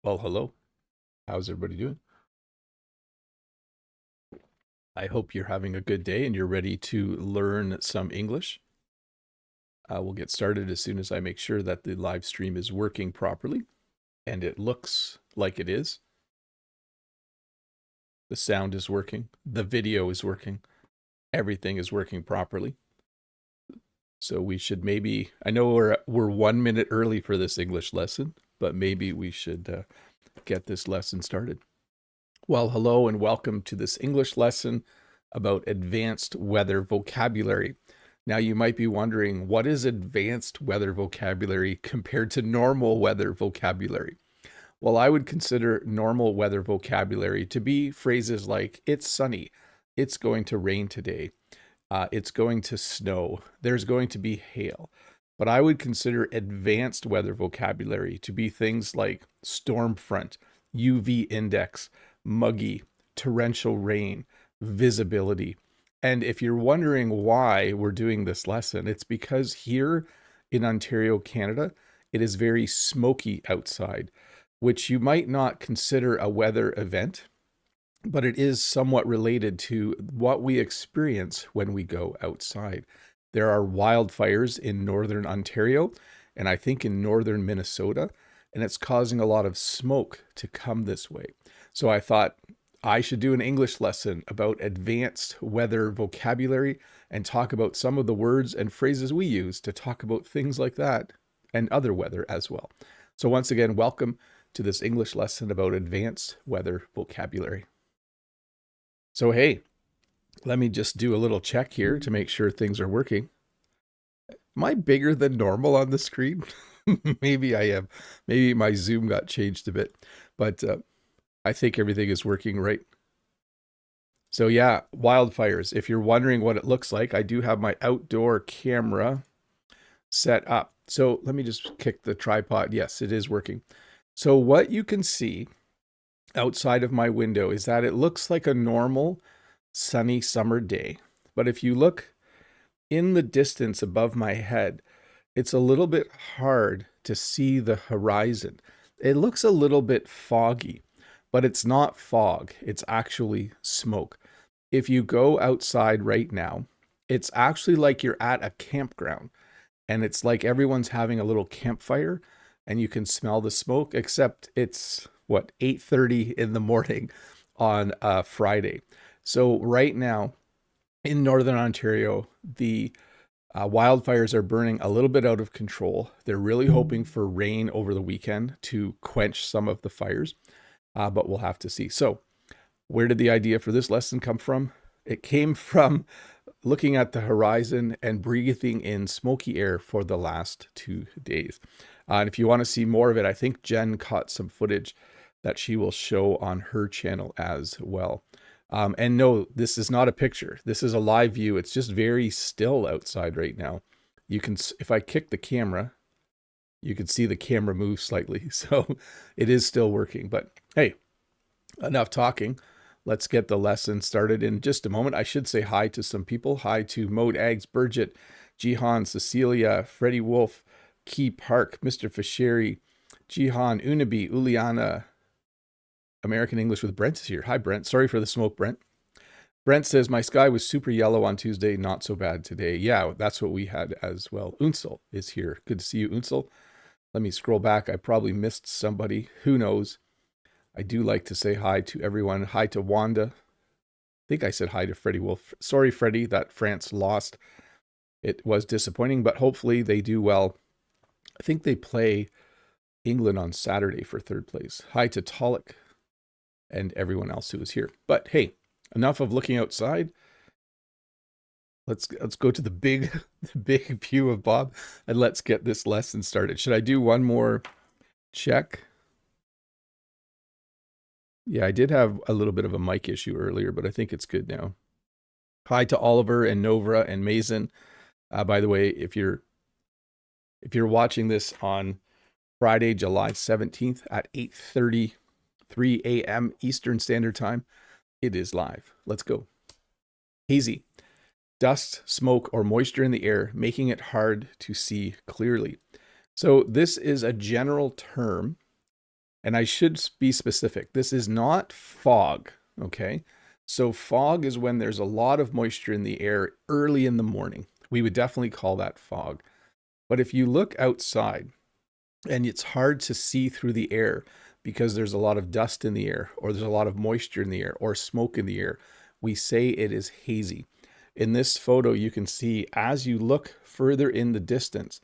Well, hello. How's everybody doing? I hope you're having a good day and you're ready to learn some English. We'll get started as soon as I make sure that the live stream is working properly, and it looks like it is. The sound is working, the video is working, everything is working properly. So we should maybe, I know we're 1 minute early for this English lesson, but maybe we should get this lesson started. Well, hello and welcome to this English lesson about advanced weather vocabulary. Now, you might be wondering, what is advanced weather vocabulary compared to normal weather vocabulary? Well, I would consider normal weather vocabulary to be phrases like, it's sunny, it's going to rain today, it's going to snow, there's going to be hail. But I would consider advanced weather vocabulary to be things like storm front, UV index, muggy, torrential rain, visibility. And if you're wondering why we're doing this lesson, it's because here in Ontario, Canada, it is very smoky outside, which you might not consider a weather event, but it is somewhat related to what we experience when we go outside. There are wildfires in northern Ontario, and I think in northern Minnesota, and it's causing a lot of smoke to come this way. So I thought I should do an English lesson about advanced weather vocabulary and talk about some of the words and phrases we use to talk about things like that and other weather as well. So once again, welcome to this English lesson about advanced weather vocabulary. So hey, let me just do a little check here to make sure things are working. Am I bigger than normal on the screen? Maybe I am. Maybe my Zoom got changed a bit, but I think everything is working right. So yeah, wildfires. If you're wondering what it looks like, I do have my outdoor camera set up. So let me just kick the tripod. Yes, it is working. So what you can see outside of my window is that it looks like a normal sunny summer day. But if you look in the distance above my head, it's a little bit hard to see the horizon. It looks a little bit foggy, but it's not fog. It's actually smoke. If you go outside right now, it's actually like you're at a campground, and it's like everyone's having a little campfire and you can smell the smoke, except it's 8:30 in the morning on Friday. So right now in Northern Ontario, the wildfires are burning a little bit out of control. They're really hoping for rain over the weekend to quench some of the fires, but we'll have to see. So where did the idea for this lesson come from? It came from looking at the horizon and breathing in smoky air for the last 2 days. And if you want to see more of it, I think Jen caught some footage that she will show on her channel as well. And no, this is not a picture. This is a live view. It's just very still outside right now. You can, if I kick the camera, you can see the camera move slightly. So it is still working. But hey, enough talking. Let's get the lesson started in just a moment. I should say hi to some people. Hi to Mode Ags, Burgett, Jihan, Cecilia, Freddie Wolf, Key Park, Mr. Fasheri, Jihan, Unabi, Uliana. American English with Brent is here. Hi, Brent. Sorry for the smoke, Brent. Brent says, my sky was super yellow on Tuesday, not so bad today. Yeah, that's what we had as well. Unsel is here. Good to see you, Unsel. Let me scroll back. I probably missed somebody. Who knows? I do like to say hi to everyone. Hi to Wanda. I think I said hi to Freddie Wolf. Sorry, Freddie, that France lost. It was disappointing, but hopefully they do well. I think they play England on Saturday for third place. Hi to Tolick and everyone else who is here. But hey, enough of looking outside. Let's go to the big view of Bob, and let's get this lesson started. Should I do one more check? Yeah, I did have a little bit of a mic issue earlier, but I think it's good now. Hi to Oliver and Novra and Mason. By the way, if you're watching this on Friday, July 17th at 8:33 a.m. Eastern Standard Time, it is live. Let's go. Hazy. Dust, smoke, or moisture in the air, making it hard to see clearly. So this is a general term, And I should be specific. This is not fog, okay? So fog is when there's a lot of moisture in the air early in the morning. We would definitely call that fog. But if you look outside and it's hard to see through the air because there's a lot of dust in the air, or there's a lot of moisture in the air, or smoke in the air, we say it is hazy. In this photo, you can see as you look further in the distance,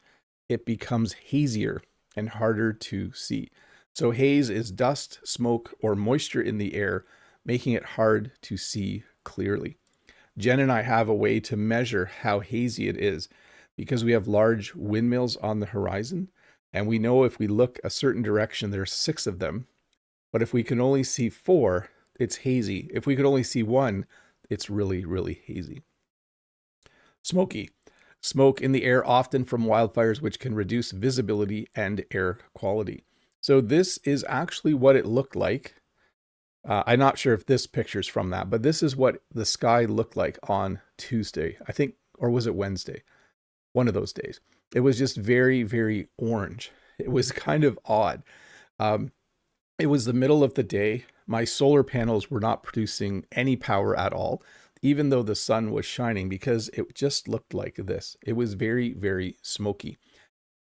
it becomes hazier and harder to see. So haze is dust, smoke, or moisture in the air, making it hard to see clearly. Jen and I have a way to measure how hazy it is because we have large windmills on the horizon, and we know if we look a certain direction, there's 6 of them. But if we can only see 4, it's hazy. If we could only see 1, it's really, really hazy. Smoky. Smoke in the air, often from wildfires, which can reduce visibility and air quality. So this is actually what it looked like. I'm not sure if this picture's from that, but this is what the sky looked like on Tuesday, I think, or was it Wednesday? One of those days. It was just very, very orange. It was kind of odd. It was the middle of the day. My solar panels were not producing any power at all, even though the sun was shining, because it just looked like this. It was very, very smoky.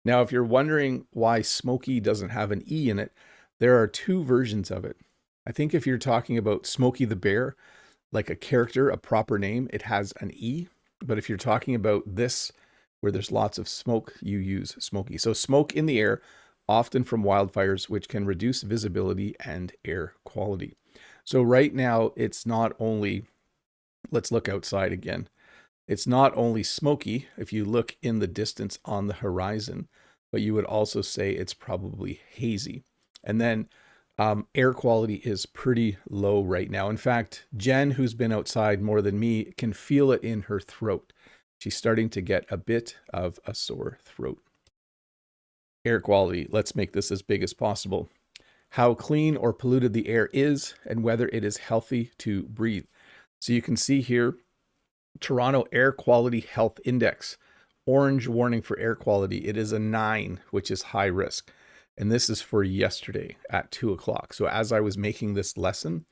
Now, if you're wondering why smoky doesn't have an E in it, there are 2 versions of it. I think if you're talking about Smokey the Bear, like a character, a proper name, it has an E. But if you're talking about this, where there's lots of smoke, you use smoky. So smoke in the air, often from wildfires, which can reduce visibility and air quality. So right now, it's not only, let's look outside again. It's not only smoky if you look in the distance on the horizon, but you would also say it's probably hazy. And then air quality is pretty low right now. In fact, Jen, who's been outside more than me, can feel it in her throat. She's starting to get a bit of a sore throat. Air quality. Let's make this as big as possible. How clean or polluted the air is and whether it is healthy to breathe. So you can see here, Toronto Air Quality Health Index. Orange warning for air quality. It is a 9, which is high risk. And this is for yesterday at 2 o'clock. So as I was making this lesson,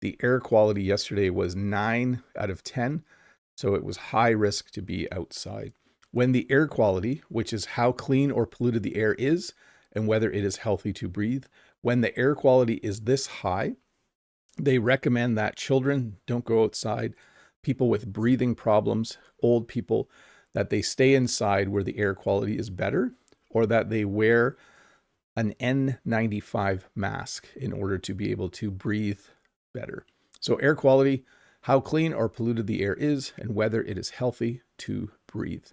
the air quality yesterday was 9 out of 10. So it was high risk to be outside. When the air quality, which is how clean or polluted the air is and whether it is healthy to breathe, when the air quality is this high, they recommend that children don't go outside, people with breathing problems, old people, that they stay inside where the air quality is better, or that they wear an N95 mask in order to be able to breathe better. So air quality, how clean or polluted the air is and whether it is healthy to breathe.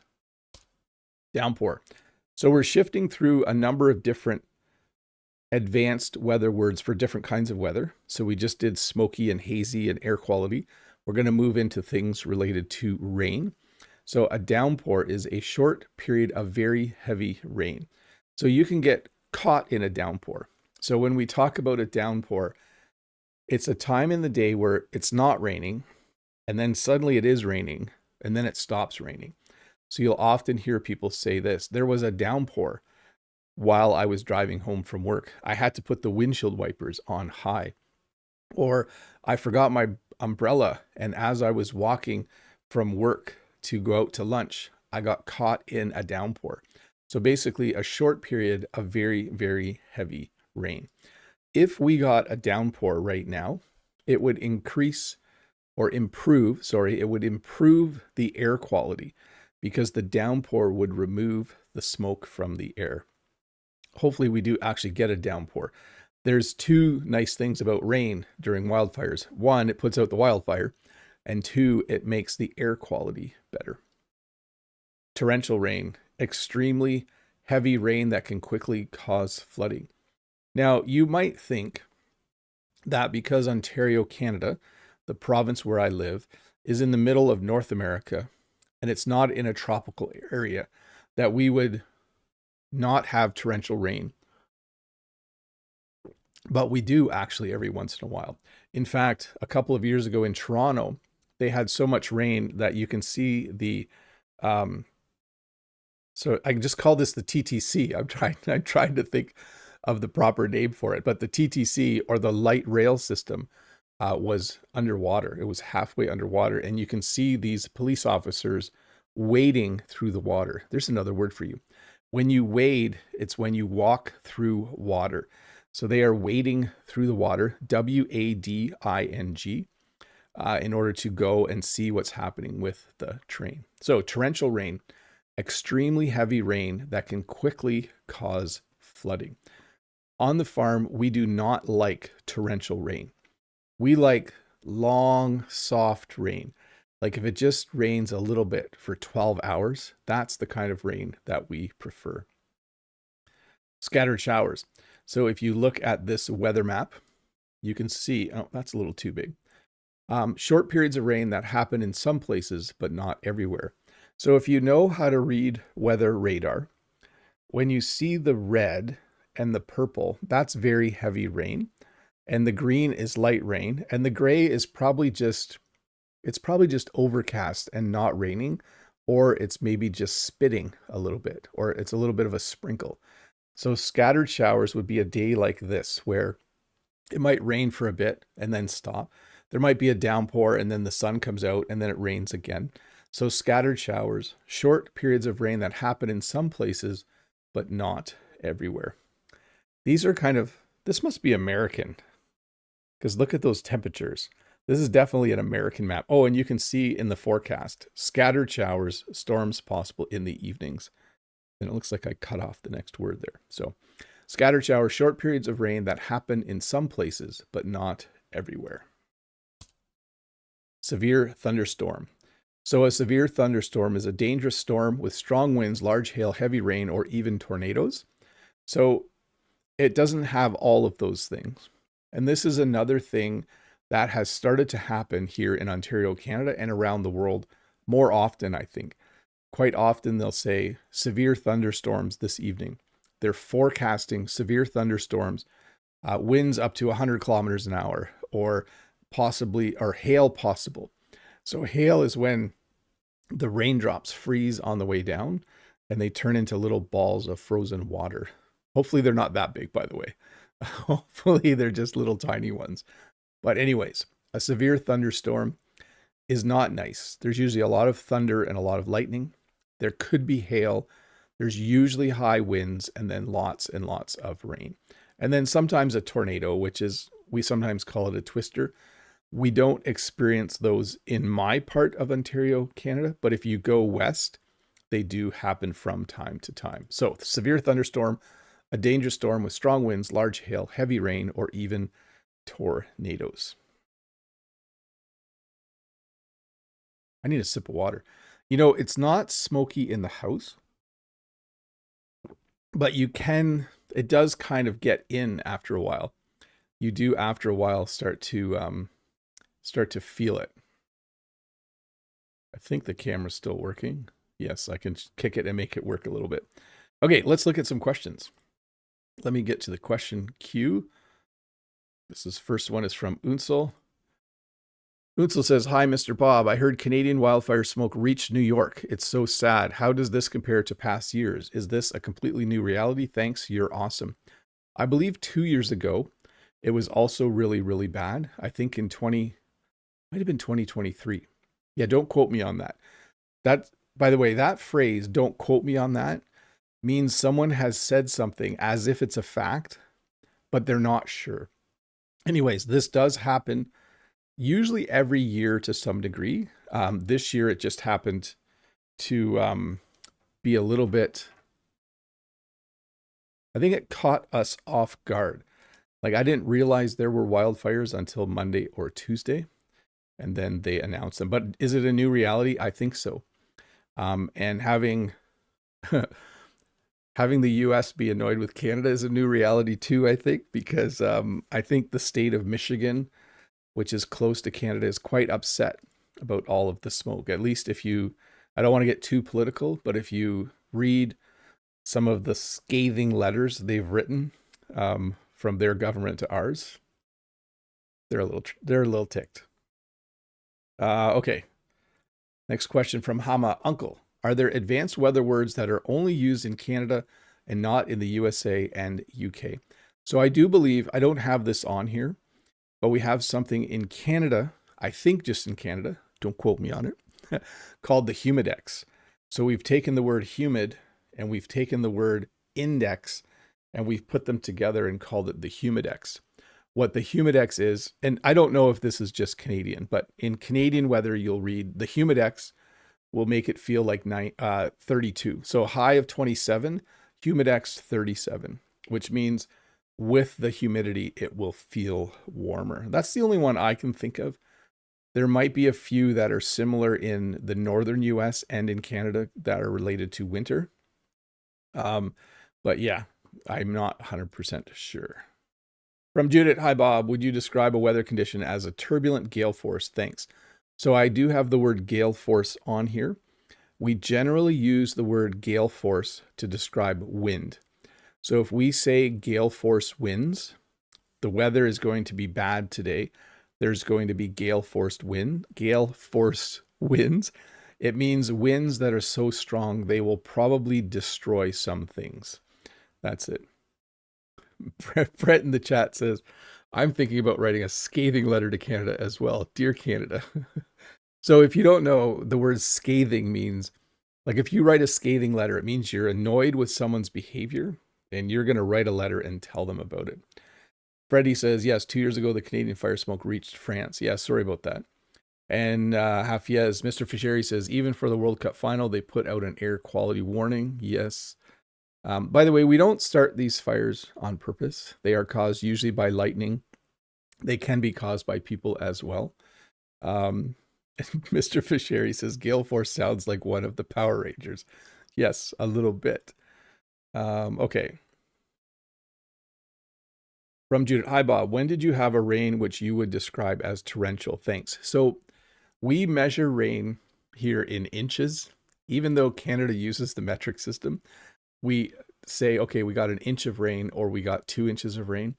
Downpour. So we're shifting through a number of different advanced weather words for different kinds of weather. So we just did smoky and hazy and air quality. We're going to move into things related to rain. So a downpour is a short period of very heavy rain. So you can get caught in a downpour. So when we talk about a downpour, it's a time in the day where it's not raining, and then suddenly it is raining, and then it stops raining. So you'll often hear people say this: there was a downpour while I was driving home from work. I had to put the windshield wipers on high. Or I forgot my umbrella, and as I was walking from work to go out to lunch, I got caught in a downpour. So basically a short period of very, very heavy rain. If we got a downpour right now, it would improve the air quality because the downpour would remove the smoke from the air. Hopefully we do actually get a downpour. There's 2 nice things about rain during wildfires. 1, it puts out the wildfire, and 2, it makes the air quality better. Torrential rain, extremely heavy rain that can quickly cause flooding. Now, you might think that because Ontario, Canada, the province where I live, is in the middle of North America, and it's not in a tropical area, that we would not have torrential rain. But we do actually every once in a while. In fact, a couple of years ago in Toronto, they had so much rain that you can see the, so I can just call this the TTC. I'm trying to think of the proper name for it. But the TTC, or the light rail system, was underwater. It was halfway underwater. And you can see these police officers wading through the water. There's another word for you. When you wade, it's when you walk through water. So they are wading through the water, WADING, in order to go and see what's happening with the train. So torrential rain, extremely heavy rain that can quickly cause flooding. On the farm, we do not like torrential rain. We like long, soft rain. Like if it just rains a little bit for 12 hours, that's the kind of rain that we prefer. Scattered showers. So if you look at this weather map, you can see, oh, that's a little too big. Short periods of rain that happen in some places, but not everywhere. So if you know how to read weather radar, when you see the red and the purple, that's very heavy rain. And the green is light rain. And the gray is probably just, it's probably just overcast and not raining, or it's maybe just spitting a little bit, or it's a little bit of a sprinkle. So scattered showers would be a day like this, where it might rain for a bit and then stop. There might be a downpour and then the sun comes out and then it rains again. So scattered showers, short periods of rain that happen in some places, but not everywhere. These are kind of, this must be American, because look at those temperatures. This is definitely an American map. Oh, and you can see in the forecast, scattered showers, storms possible in the evenings. And it looks like I cut off the next word there. So scattered showers, short periods of rain that happen in some places, but not everywhere. Severe thunderstorm. So a severe thunderstorm is a dangerous storm with strong winds, large hail, heavy rain, or even tornadoes. So it doesn't have all of those things. And this is another thing that has started to happen here in Ontario, Canada, and around the world more often, I think. Quite often they'll say severe thunderstorms this evening. They're forecasting severe thunderstorms, winds up to 100 kilometers an hour, or possibly, or hail possible. So hail is when the raindrops freeze on the way down and they turn into little balls of frozen water. Hopefully they're not that big, by the way. Hopefully they're just little tiny ones. But anyways, a severe thunderstorm is not nice. There's usually a lot of thunder and a lot of lightning. There could be hail. There's usually high winds and then lots and lots of rain. And then sometimes a tornado, which is, we sometimes call it a twister. We don't experience those in my part of Ontario, Canada, but if you go west, they do happen from time to time. So severe thunderstorm, a dangerous storm with strong winds, large hail, heavy rain, or even tornadoes. I need a sip of water. You know, it's not smoky in the house, but you can, it does kind of get in after a while. You do after a while start to feel it. I think the camera's still working. Yes, I can kick it and make it work a little bit. Okay, let's look at some questions. Let me get to the question queue. First one is from Unsel. Unsel says, "Hi, Mr. Bob. I heard Canadian wildfire smoke reached New York. It's so sad. How does this compare to past years? Is this a completely new reality? Thanks. You're awesome." I believe 2 years ago, it was also really, really bad. I think might have been 2023. Yeah, don't quote me on that. That, by the way, that phrase, "don't quote me on that," means someone has said something as if it's a fact, but they're not sure. Anyways, this does happen usually every year to some degree. This year, it just happened to be a little bit, I think it caught us off guard. Like, I didn't realize there were wildfires until Monday or Tuesday, and then they announced them. But is it a new reality? I think so. And having having the US be annoyed with Canada is a new reality too, I think, because I think the state of Michigan, which is close to Canada, is quite upset about all of the smoke. At least if you, I don't want to get too political, but if you read some of the scathing letters they've written from their government to ours, they're a little ticked. Okay. Next question from Hama. Uncle, are there advanced weather words that are only used in Canada and not in the USA and UK. So I do believe, I don't have this on here, but we have something in Canada, I think just in Canada, don't quote me on it, called the humidex. So we've taken the word humid and we've taken the word index and we've put them together and called it the humidex. What the humidex is, and I don't know if this is just Canadian, but in Canadian weather, you'll read the humidex will make it feel like 32. So high of 27, humidex 37, which means with the humidity, it will feel warmer. That's the only one I can think of. There might be a few that are similar in the northern US and in Canada that are related to winter. But yeah, I'm not 100% sure. From Judith, hi Bob, would you describe a weather condition as a turbulent gale force? Thanks. So I do have the word gale force on here. We generally use the word gale force to describe wind. So if we say gale force winds, the weather is going to be bad today. There's going to be gale force winds. It means winds that are so strong, they will probably destroy some things. That's it. Brett in the chat says, I'm thinking about writing a scathing letter to Canada as well. Dear Canada. So if you don't know, the word scathing means, like if you write a scathing letter, it means you're annoyed with someone's behavior and you're going to write a letter and tell them about it. Freddie says, yes, 2 years ago, the Canadian fire smoke reached France. Yeah, sorry about that. And Hafiez, Mr. Fischeri says, even for the World Cup final, they put out an air quality warning. Yes. By the way, we don't start these fires on purpose. They are caused usually by lightning. They can be caused by people as well. Mr. Fischeri says, gale force sounds like one of the Power Rangers. Yes, a little bit. Okay. From Judith, hi Bob, when did you have a rain which you would describe as torrential? Thanks. So we measure rain here in inches. Even though Canada uses the metric system, we say, okay, we got an inch of rain or we got 2 inches of rain.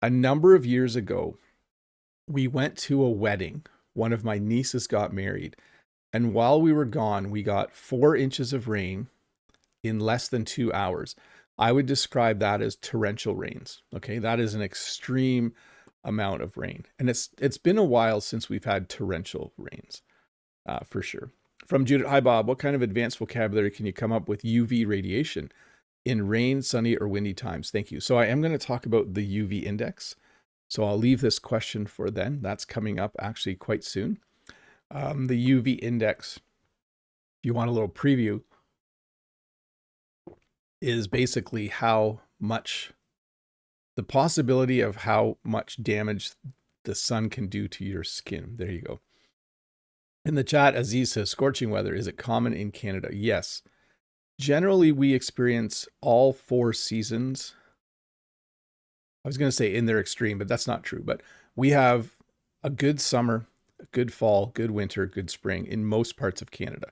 A number of years ago, we went to a wedding. One of my nieces got married. And while we were gone, we got 4 inches of rain in less than 2 hours. I would describe that as torrential rains. Okay, that is an extreme amount of rain. And it's been a while since we've had torrential rains, for sure. From Judith, hi Bob, what kind of advanced vocabulary can you come up with UV radiation in rain, sunny, or windy times? Thank you. So I am going to talk about the UV index. So I'll leave this question for then. That's coming up actually quite soon. The UV index, if you want a little preview, is basically how much, the possibility of how much damage the sun can do to your skin. There you go. In the chat, Aziz says, scorching weather, is it common in Canada? Yes. Generally, we experience all 4 seasons. I was going to say in their extreme, but that's not true. But we have a good summer, a good fall, good winter, good spring in most parts of Canada.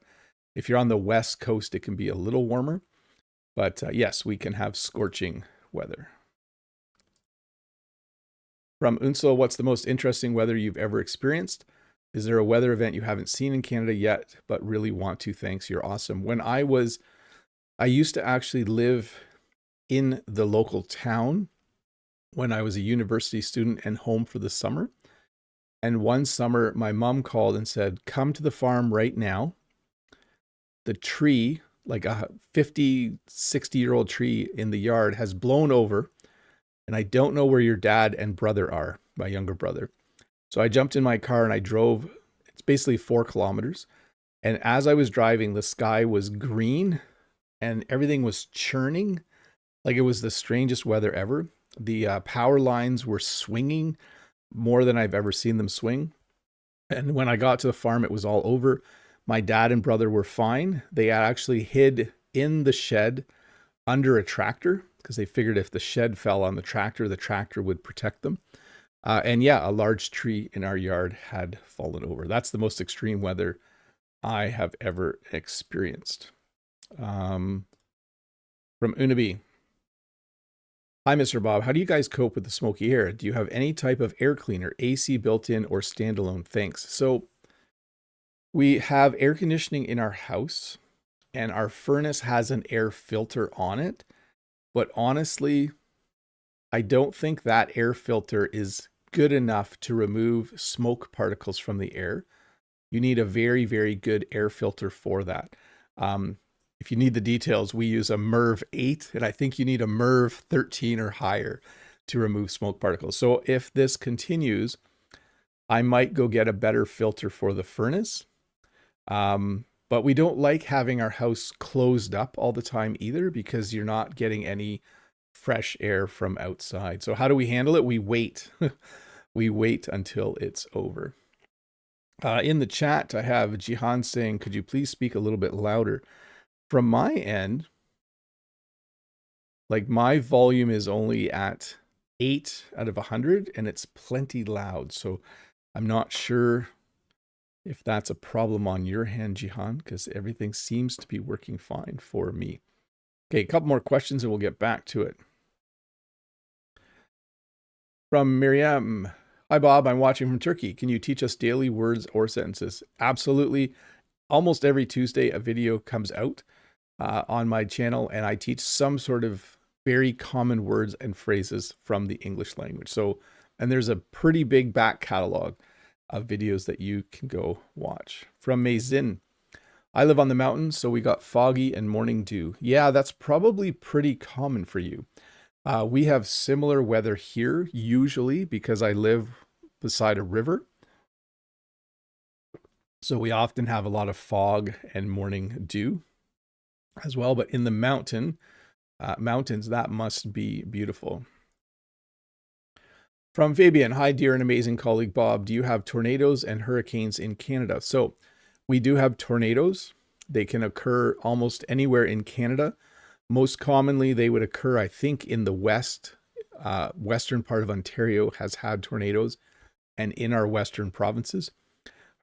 If you're on the west coast, it can be a little warmer. But yes, we can have scorching weather. From Unsel, what's the most interesting weather you've ever experienced? Is there a weather event you haven't seen in Canada yet, but really want to? Thanks, you're awesome. When I used to actually live in the local town when I was a university student and home for the summer. And one summer, my mom called and said, come to the farm right now. The tree, like a 50, 60-year-old tree in the yard, has blown over. And I don't know where your dad and brother are, my younger brother. So I jumped in my car and I drove. It's basically 4 kilometers. And as I was driving, the sky was green and everything was churning. Like it was the strangest weather ever. The power lines were swinging more than I've ever seen them swing. And when I got to the farm, it was all over. My dad and brother were fine. They actually hid in the shed under a tractor because they figured if the shed fell on the tractor would protect them. And yeah, a large tree in our yard had fallen over. That's the most extreme weather I have ever experienced. From Unabi. Hi, Mr. Bob. How do you guys cope with the smoky air? Do you have any type of air cleaner, AC built-in or standalone? Thanks. So we have air conditioning in our house and our furnace has an air filter on it. But honestly, I don't think that air filter is good enough to remove smoke particles from the air. You need a very, very good air filter for that. If you need the details, we use a MERV 8, and I think you need a MERV 13 or higher to remove smoke particles. So if this continues, I might go get a better filter for the furnace. But we don't like having our house closed up all the time either, because you're not getting any fresh air from outside. So how do we handle it? We wait. We wait until it's over. In the chat, I have Jihan saying, could you please speak a little bit louder? From my end, like my volume is only at 8 out of 100 and it's plenty loud. So I'm not sure if that's a problem on your hand, Jihan, because everything seems to be working fine for me. Okay, a couple more questions and we'll get back to it. From Miriam. Hi, Bob. I'm watching from Turkey. Can you teach us daily words or sentences? Absolutely. Almost every Tuesday, a video comes out on my channel, and I teach some sort of very common words and phrases from the English language. So, and there's a pretty big back catalog of videos that you can go watch. From Mazin. I live on the mountains, so we got foggy and morning dew. Yeah, that's probably pretty common for you. We have similar weather here, usually, because I live beside a river. So we often have a lot of fog and morning dew as well. But in the mountains, that must be beautiful. From Fabian, hi, dear and amazing colleague Bob. Do you have tornadoes and hurricanes in Canada? So we do have tornadoes. They can occur almost anywhere in Canada. Most commonly, they would occur, I think, in the western part of Ontario has had tornadoes, and in our western provinces.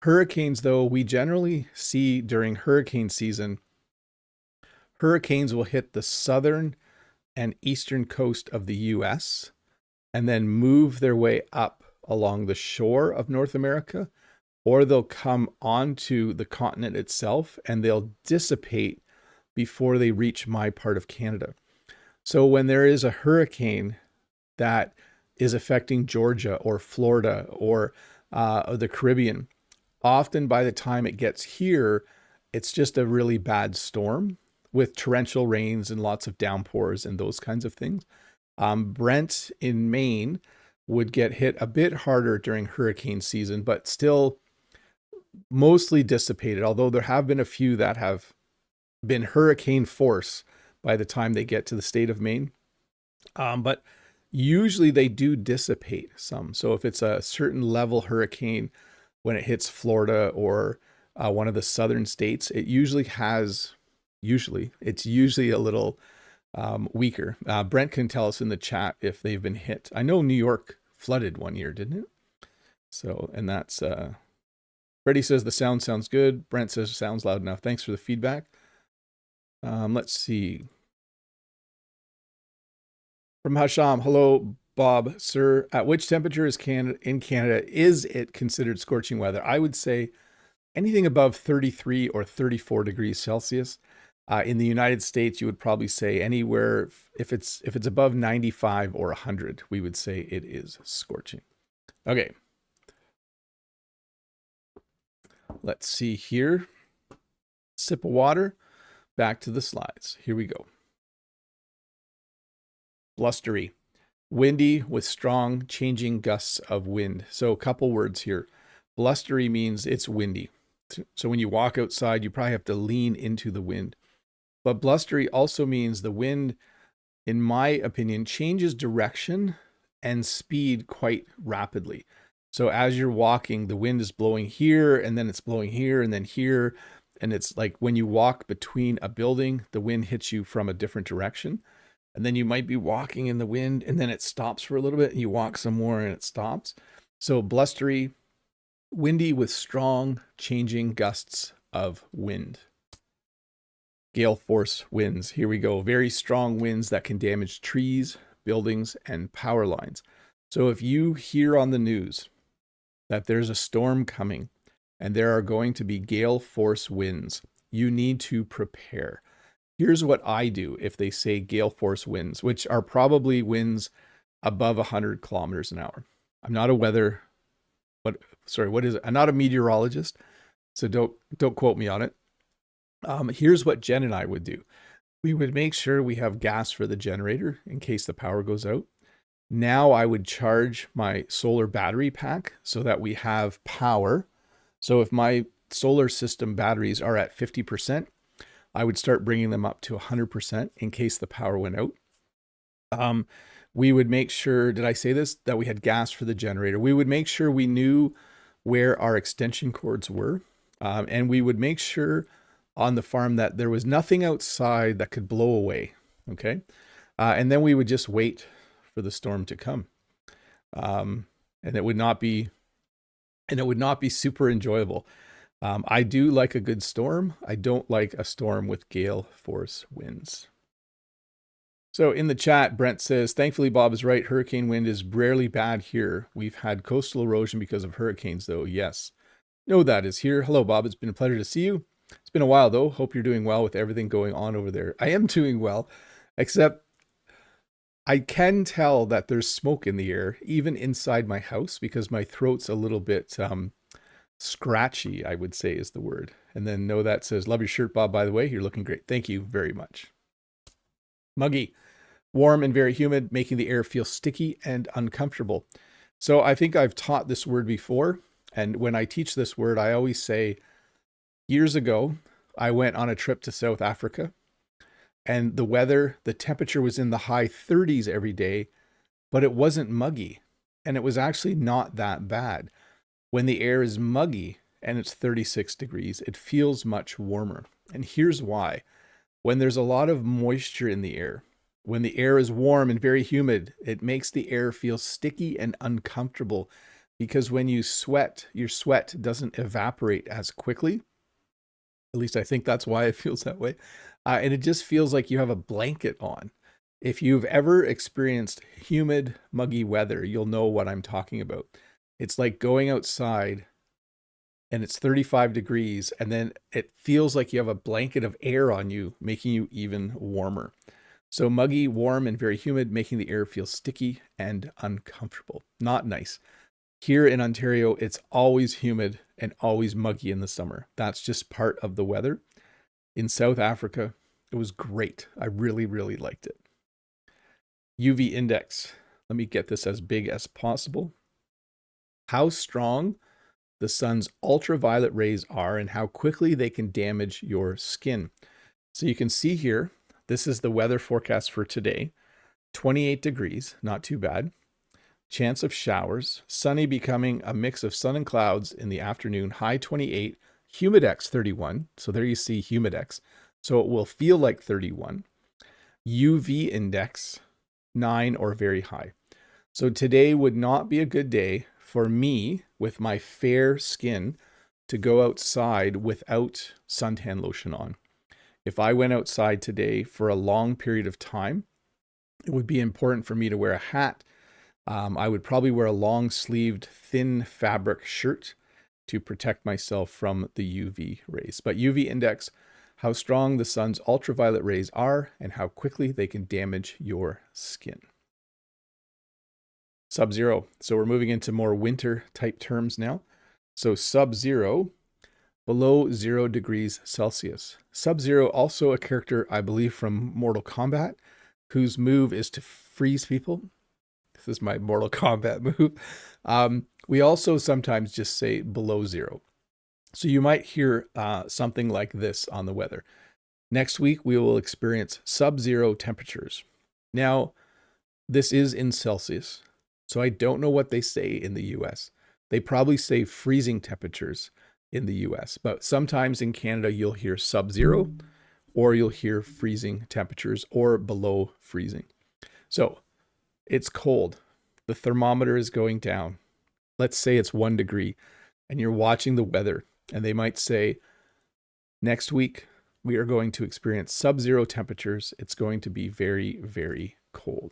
Hurricanes, though, we generally see during hurricane season, hurricanes will hit the southern and eastern coast of the US and then move their way up along the shore of North America, or they'll come onto the continent itself and they'll dissipate before they reach my part of Canada. So when there is a hurricane that is affecting Georgia or Florida or the Caribbean, often by the time it gets here, it's just a really bad storm with torrential rains and lots of downpours and those kinds of things. Brent in Maine would get hit a bit harder during hurricane season, but still mostly dissipated, although there have been a few that have been hurricane force by the time they get to the state of Maine. But usually they do dissipate some. So if it's a certain level hurricane, when it hits Florida or one of the southern states, it's usually a little weaker. Brent can tell us in the chat if they've been hit. I know New York flooded one year, didn't it? So, and that's, Freddie says the sound sounds good. Brent says sounds loud enough. Thanks for the feedback. Let's see. From Hasham, hello, Bob, sir. At which temperature is in Canada is it considered scorching weather? I would say anything above 33 or 34 degrees Celsius. In the United States, you would probably say anywhere, if it's above 95 or 100, we would say it is scorching. Okay. Let's see here. Sip of water. Back to the slides. Here we go. Blustery. Windy with strong changing gusts of wind. So a couple words here. Blustery means it's windy. So when you walk outside, you probably have to lean into the wind. But blustery also means the wind, in my opinion, changes direction and speed quite rapidly. So as you're walking, the wind is blowing here, and then it's blowing here, and then here. And it's like when you walk between a building, the wind hits you from a different direction. And then you might be walking in the wind, and then it stops for a little bit, and you walk some more, and it stops. So blustery, windy with strong changing gusts of wind. Gale force winds. Here we go. Very strong winds that can damage trees, buildings, and power lines. So if you hear on the news that there's a storm coming and there are going to be gale force winds, you need to prepare. Here's what I do if they say gale force winds, which are probably winds above 100 kilometers an hour. I'm not a weather, what is it? I'm not a meteorologist, so don't quote me on it. Here's what Jen and I would do. We would make sure we have gas for the generator in case the power goes out. Now I would charge my solar battery pack so that we have power. So if my solar system batteries are at 50%, I would start bringing them up to 100% in case the power went out. We would make sure, did I say this, that we had gas for the generator? We would make sure we knew where our extension cords were. And we would make sure on the farm that there was nothing outside that could blow away. Okay. And then we would just wait for the storm to come. And it would not be super enjoyable. I do like a good storm. I don't like a storm with gale force winds. So in the chat, Brent says, thankfully, Bob is right. Hurricane wind is rarely bad here. We've had coastal erosion because of hurricanes, though. Yes. No, that is here. Hello, Bob. It's been a pleasure to see you. It's been a while, though. Hope you're doing well with everything going on over there. I am doing well, except I can tell that there's smoke in the air, even inside my house, because my throat's a little bit scratchy, I would say is the word. And then No That says, love your shirt, Bob, by the way. You're looking great. Thank you very much. Muggy, warm and very humid, making the air feel sticky and uncomfortable. So I think I've taught this word before. And when I teach this word, I always say, years ago, I went on a trip to South Africa and the temperature was in the high 30s every day, but it wasn't muggy. And it was actually not that bad. When the air is muggy and it's 36 degrees, it feels much warmer. And here's why. When there's a lot of moisture in the air, when the air is warm and very humid, it makes the air feel sticky and uncomfortable because when you sweat, your sweat doesn't evaporate as quickly. At least I think that's why it feels that way. And it just feels like you have a blanket on. If you've ever experienced humid, muggy weather, you'll know what I'm talking about. It's like going outside and it's 35 degrees and then it feels like you have a blanket of air on you, making you even warmer. So muggy, warm, and very humid, making the air feel sticky and uncomfortable. Not nice. Here in Ontario, it's always humid and always muggy in the summer. That's just part of the weather. In South Africa, it was great. I really, really liked it. UV index. Let me get this as big as possible. How strong the sun's ultraviolet rays are and how quickly they can damage your skin. So you can see here, this is the weather forecast for today. 28 degrees, not too bad. Chance of showers, sunny becoming a mix of sun and clouds in the afternoon, high 28, humidex 31. So there you see humidex. So it will feel like 31. UV index 9 or very high. So today would not be a good day for me with my fair skin to go outside without suntan lotion on. If I went outside today for a long period of time, it would be important for me to wear a hat. I would probably wear a long-sleeved, thin fabric shirt to protect myself from the UV rays. But UV index, how strong the sun's ultraviolet rays are and how quickly they can damage your skin. Sub-zero. So we're moving into more winter type terms now. So sub-zero, below 0 degrees Celsius. Sub-zero, also a character, I believe, from Mortal Kombat, whose move is to freeze people. This is my Mortal Kombat move. We also sometimes just say below 0. So you might hear something like this on the weather. Next week, we will experience sub-zero temperatures. Now, this is in Celsius. So I don't know what they say in the US. They probably say freezing temperatures in the US, but sometimes in Canada, you'll hear sub-zero or you'll hear freezing temperatures or below freezing. So it's cold. The thermometer is going down. Let's say it's 1 degree and you're watching the weather and they might say, next week, we are going to experience sub-zero temperatures. It's going to be very, very cold.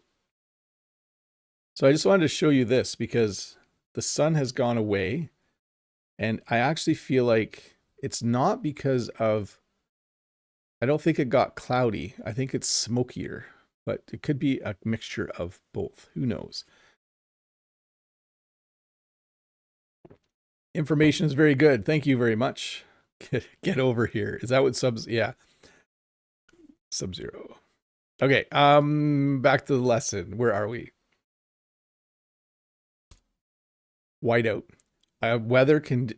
So I just wanted to show you this because the sun has gone away and I actually feel like it's not because of I don't think it got cloudy. I think it's smokier, but it could be a mixture of both. Who knows? Information is very good. Thank you very much. Get over here. Is that what subs? Yeah, Sub-Zero. Okay. Back to the lesson. Where are we? Whiteout. Whiteout.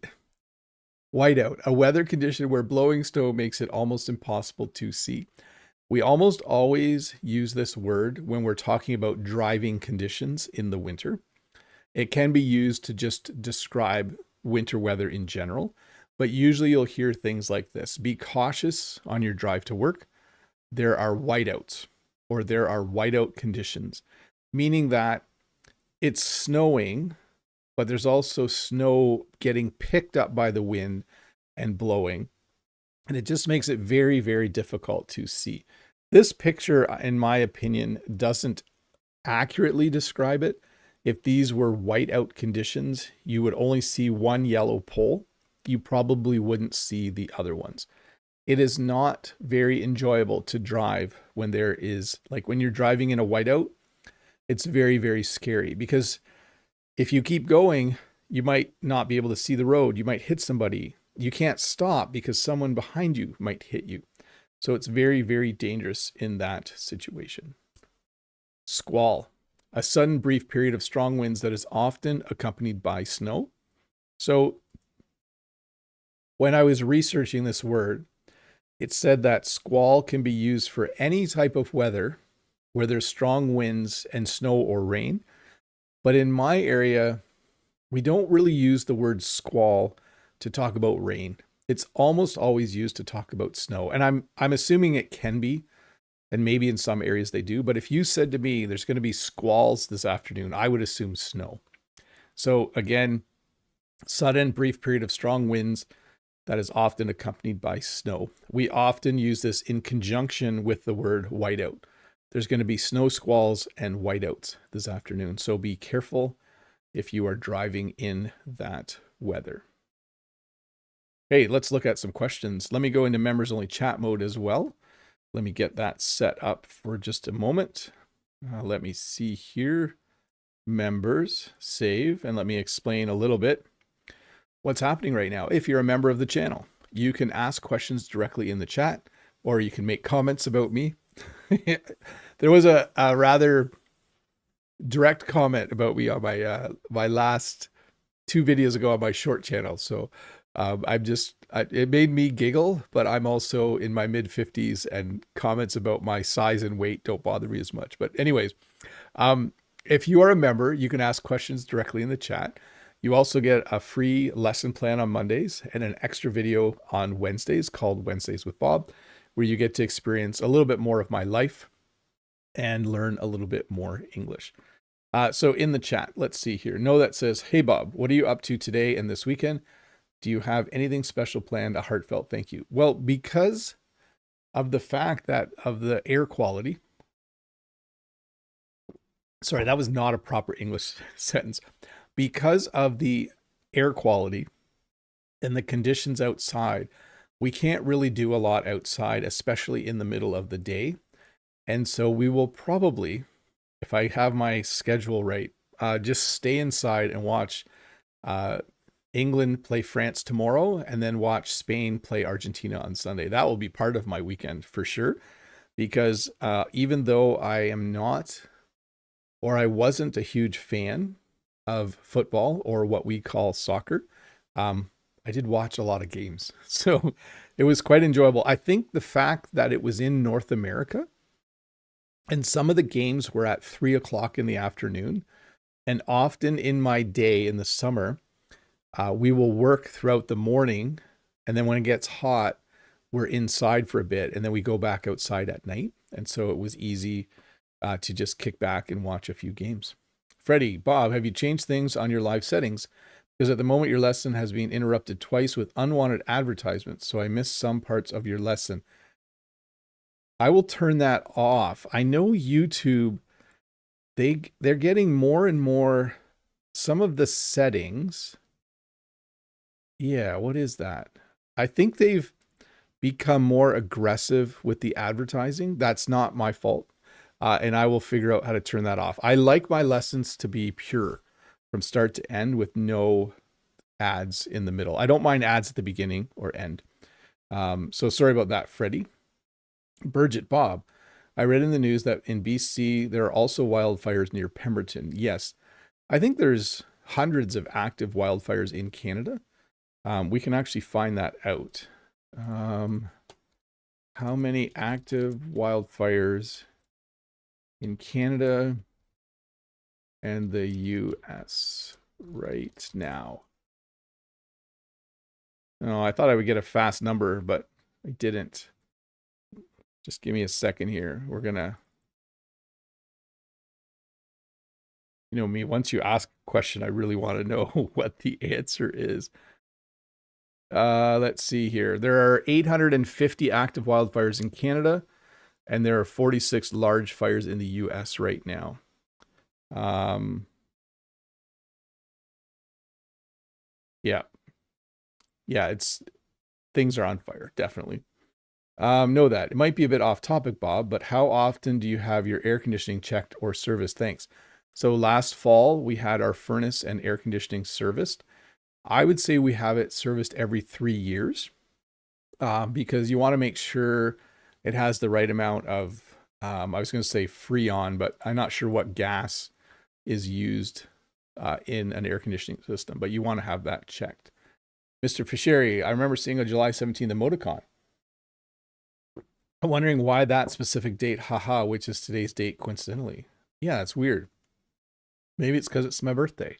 A weather condition where blowing snow makes it almost impossible to see. We almost always use this word when we're talking about driving conditions in the winter. It can be used to just describe winter weather in general, but usually you'll hear things like this. Be cautious on your drive to work. There are whiteouts, or there are whiteout conditions, meaning that it's snowing, but there's also snow getting picked up by the wind and blowing. And it just makes it very, very difficult to see. This picture, in my opinion, doesn't accurately describe it. If these were whiteout conditions, you would only see one yellow pole. You probably wouldn't see the other ones. It is not very enjoyable to drive when there is, like when you're driving in a whiteout, it's very, very scary because if you keep going, you might not be able to see the road. You might hit somebody. You can't stop because someone behind you might hit you. So it's very, very dangerous in that situation. Squall. A sudden brief period of strong winds that is often accompanied by snow. So when I was researching this word, it said that squall can be used for any type of weather where there's strong winds and snow or rain. But in my area, we don't really use the word squall to talk about rain. It's almost always used to talk about snow. And I'm assuming it can be, and maybe in some areas they do. But if you said to me, there's going to be squalls this afternoon, I would assume snow. So again, sudden brief period of strong winds that is often accompanied by snow. We often use this in conjunction with the word whiteout. There's going to be snow squalls and whiteouts this afternoon. So be careful if you are driving in that weather. Hey, let's look at some questions. Let me go into members only chat mode as well. Let me get that set up for just a moment. Let me see here. Members, save, and let me explain a little bit what's happening right now. If you're a member of the channel, you can ask questions directly in the chat, or you can make comments about me. There was a rather direct comment about me on my last 2 videos ago on my short channel. So it made me giggle, but I'm also in my mid 50s and comments about my size and weight don't bother me as much. But anyways, if you are a member, you can ask questions directly in the chat. You also get a free lesson plan on Mondays and an extra video on Wednesdays called Wednesdays with Bob, where you get to experience a little bit more of my life and learn a little bit more English. So in the chat, let's see here. No, that says, hey Bob, what are you up to today and this weekend? Do you have anything special planned? A heartfelt thank you. Well, because of the fact that of the air quality, sorry, that was not a proper English sentence. Because of the air quality and the conditions outside, we can't really do a lot outside, especially in the middle of the day. And so we will probably, if I have my schedule right, just stay inside and watch England play France tomorrow and then watch Spain play Argentina on Sunday. That will be part of my weekend for sure, because even though I am not, or I wasn't a huge fan of football or what we call soccer, I did watch a lot of games. So it was quite enjoyable. I think the fact that it was in North America and some of the games were at 3 o'clock in the afternoon, and often in my day in the summer, we will work throughout the morning. And then when it gets hot, we're inside for a bit and then we go back outside at night. And so it was easy to just kick back and watch a few games. Freddie, Bob, have you changed things on your live settings? Because at the moment your lesson has been interrupted twice with unwanted advertisements, so I missed some parts of your lesson. I will turn that off. I know YouTube, they're getting more and more, some of the settings. Yeah, what is that? I think they've become more aggressive with the advertising. That's not my fault. And I will figure out how to turn that off. I like my lessons to be pure from start to end with no ads in the middle. I don't mind ads at the beginning or end. So sorry about that, Freddie. Burgett Bob, I read in the news that in BC, there are also wildfires near Pemberton. Yes, I think there's hundreds of active wildfires in Canada. We can actually find that out. How many active wildfires in Canada and the US right now? Oh, I thought I would get a fast number, but I didn't. Just give me a second here. We're gonna, you know me, once you ask a question, I really want to know what the answer is. Let's see here. There are 850 active wildfires in Canada, and there are 46 large fires in the US right now. Yeah. Yeah, things are on fire, definitely. Know that. It might be a bit off topic, Bob, but how often do you have your air conditioning checked or serviced? Thanks. So last fall, we had our furnace and air conditioning serviced. I would say we have it serviced every 3 years because you want to make sure it has the right amount of, I was going to say Freon, but I'm not sure what gas is used in an air conditioning system, but you want to have that checked. Mr. Fischeri, I remember seeing on July 17th, the Moticon. I'm wondering why that specific date, haha, which is today's date coincidentally. Yeah, it's weird. Maybe it's because it's my birthday.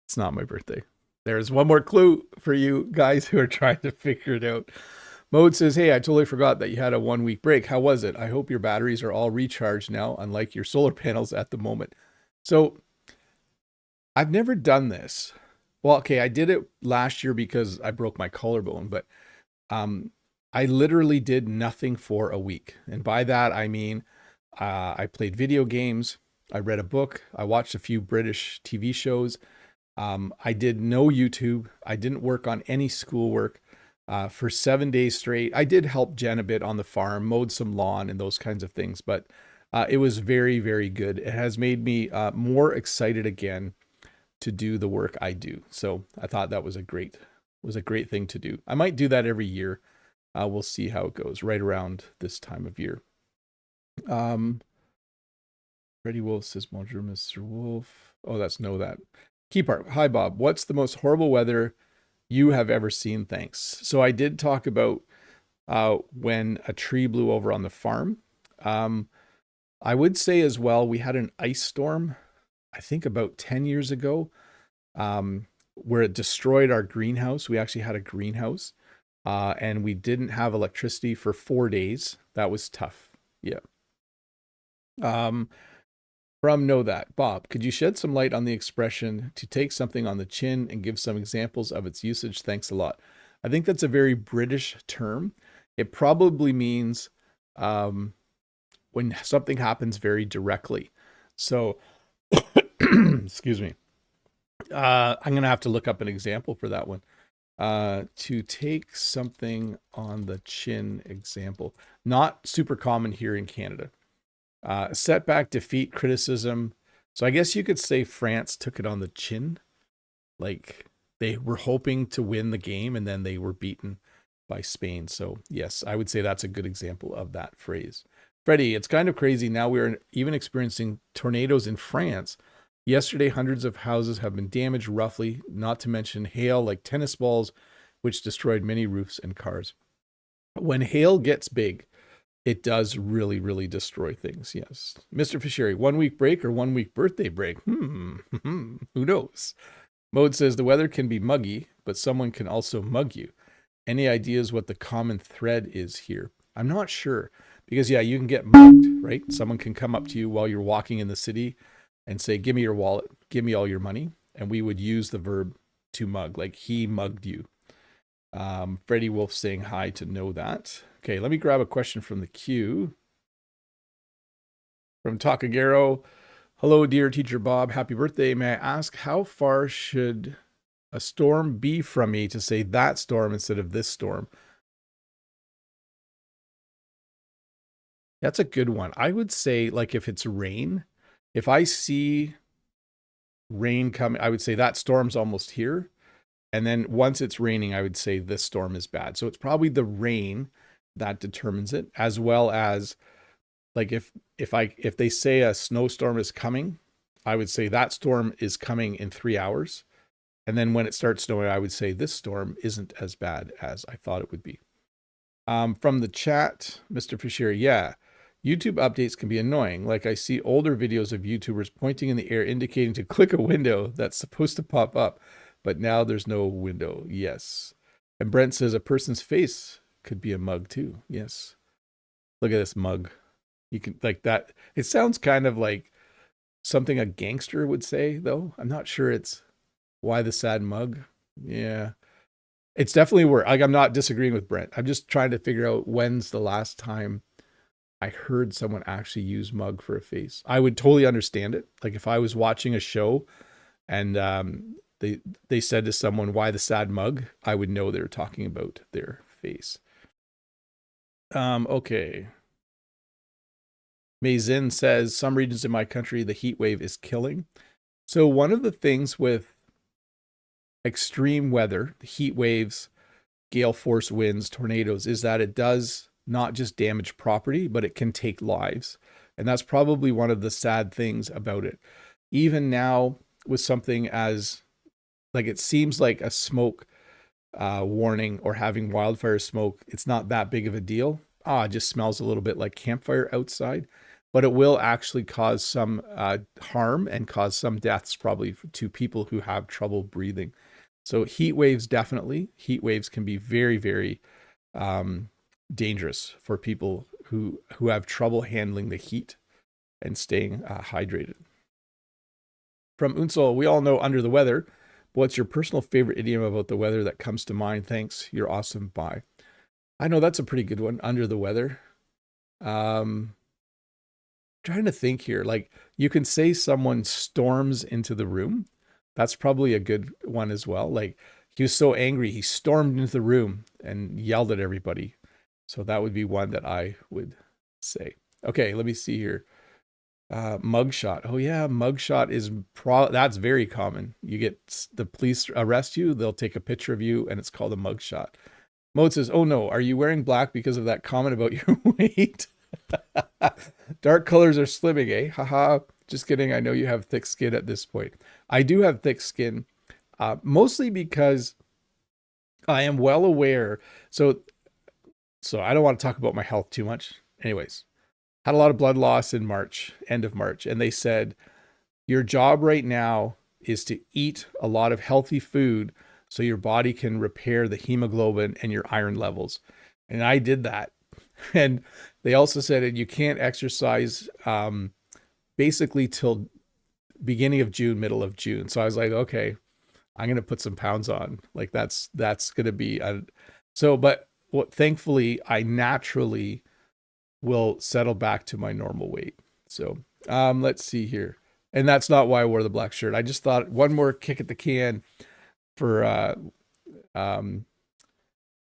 It's not my birthday. There's one more clue for you guys who are trying to figure it out. Mode says, hey, I totally forgot that you had a 1 week break. How was it? I hope your batteries are all recharged now, unlike your solar panels at the moment. So I've never done this. Well, okay, I did it last year because I broke my collarbone, but I literally did nothing for a week. And by that, I mean, I played video games. I read a book. I watched a few British TV shows. I did no YouTube. I didn't work on any schoolwork for 7 days straight. I did help Jen a bit on the farm, mowed some lawn and those kinds of things, but it was very, very good. It has made me more excited again to do the work I do. So I thought that was a great thing to do. I might do that every year. We'll see how it goes right around this time of year. Freddie Wolf says, bonjour, Mr. Wolf. Oh, that's know that. Key part. Hi, Bob. What's the most horrible weather you have ever seen? Thanks. So I did talk about when a tree blew over on the farm. I would say as well, we had an ice storm, I think about 10 years ago, where it destroyed our greenhouse. We actually had a greenhouse. And we didn't have electricity for 4 days. That was tough. Yeah. From Know That, Bob, could you shed some light on the expression to take something on the chin and give some examples of its usage? Thanks a lot. I think that's a very British term. It probably means when something happens very directly. So, excuse me. I'm going to have to look up an example for that one. To take something on the chin example. Not super common here in Canada. Setback, defeat, criticism. So I guess you could say France took it on the chin. Like they were hoping to win the game and then they were beaten by Spain. So yes, I would say that's a good example of that phrase. Freddie, it's kind of crazy. Now we're even experiencing tornadoes in France. Yesterday, hundreds of houses have been damaged roughly, not to mention hail like tennis balls, which destroyed many roofs and cars. When hail gets big, it does really, really destroy things. Yes. Mr. Fischeri, 1 week break or 1 week birthday break? Who knows? Mode says the weather can be muggy, but someone can also mug you. Any ideas what the common thread is here? I'm not sure because yeah, you can get mugged, right? Someone can come up to you while you're walking in the city and say, give me your wallet, give me all your money. And we would use the verb to mug, like he mugged you. Freddie Wolf saying hi to Know That. Okay, let me grab a question from the queue. From Takagero. Hello, dear teacher Bob. Happy birthday. May I ask how far should a storm be from me to say that storm instead of this storm? That's a good one. I would say, like, if it's rain, if I see rain coming, I would say that storm's almost here. And then once it's raining, I would say this storm is bad. So it's probably the rain that determines it, as well as, like, if they say a snowstorm is coming, I would say that storm is coming in 3 hours. And then when it starts snowing, I would say this storm isn't as bad as I thought it would be. From the chat, Mr. Fisher, yeah, YouTube updates can be annoying. Like, I see older videos of YouTubers pointing in the air, indicating to click a window that's supposed to pop up, but now there's no window. Yes. And Brent says a person's face could be a mug too. Yes. Look at this mug. You can, like, that. It sounds kind of like something a gangster would say, though. I'm not sure it's why the sad mug. Yeah. It's definitely work. Like, I'm not disagreeing with Brent. I'm just trying to figure out when's the last time I heard someone actually use mug for a face. I would totally understand it. Like, if I was watching a show and they said to someone, why the sad mug? I would know they were talking about their face. Okay. Mazin says, some regions in my country, the heat wave is killing. So one of the things with extreme weather, heat waves, gale force winds, tornadoes, is that it does not just damage property, but it can take lives. And that's probably one of the sad things about it. Even now, with something as, like, it seems like a smoke warning or having wildfire smoke, it's not that big of a deal. It just smells a little bit like campfire outside, but it will actually cause some harm and cause some deaths probably to people who have trouble breathing. So heat waves, definitely. Heat waves can be very, very dangerous for people who have trouble handling the heat and staying hydrated. From Unsol, we all know under the weather. What's your personal favorite idiom about the weather that comes to mind? Thanks. You're awesome. Bye. I know that's a pretty good one. Under the weather. Trying to think here. Like, you can say someone storms into the room. That's probably a good one as well. Like, he was so angry, he stormed into the room and yelled at everybody. So that would be one that I would say. Okay, let me see here. Mugshot. Oh yeah, mugshot is that's very common. You get the police arrest you, they'll take a picture of you, and it's called a mugshot. Mode says, "Oh no, are you wearing black because of that comment about your weight?" Dark colors are slimming, eh? Haha. Just kidding. I know you have thick skin at this point. I do have thick skin, mostly because I am well aware. So I don't want to talk about my health too much. Anyways, had a lot of blood loss in March, end of March, and they said, your job right now is to eat a lot of healthy food so your body can repair the hemoglobin and your iron levels. And I did that. And they also said that you can't exercise basically till beginning of June, middle of June. So I was like, okay, I'm going to put some pounds on. Like, that's going to be but thankfully I naturally will settle back to my normal weight. So let's see here. And that's not why I wore the black shirt. I just thought one more kick at the can for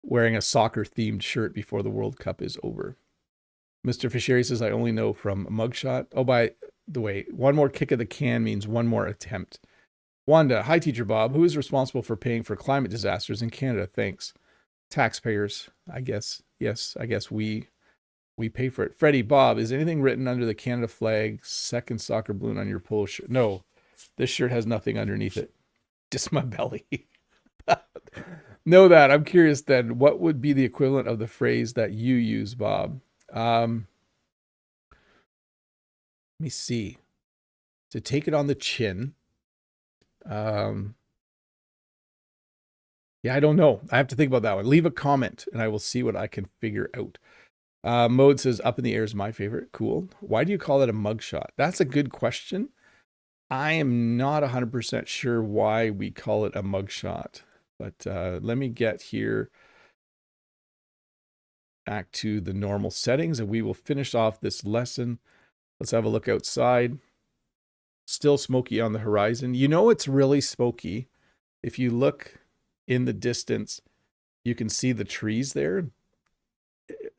wearing a soccer themed shirt before the World Cup is over. Mr. Fisher says, I only know from mugshot. Oh, by the way, one more kick of the can means one more attempt. Wanda, hi, Teacher Bob. Who is responsible for paying for climate disasters in Canada? Thanks. Taxpayers, I guess. Yes, I guess we pay for it. Freddie, Bob, is anything written under the Canada flag, second soccer balloon on your polo shirt? No, this shirt has nothing underneath it. Just my belly. Know that. I'm curious then, what would be the equivalent of the phrase that you use, Bob? Let me see. To take it on the chin. Yeah, I don't know. I have to think about that one. Leave a comment and I will see what I can figure out. Mode says, up in the air is my favorite. Cool. Why do you call it a mugshot? That's a good question. I am not 100% sure why we call it a mugshot. But let me get here back to the normal settings and we will finish off this lesson. Let's have a look outside. Still smoky on the horizon. You know it's really smoky. If you look in the distance, you can see the trees there.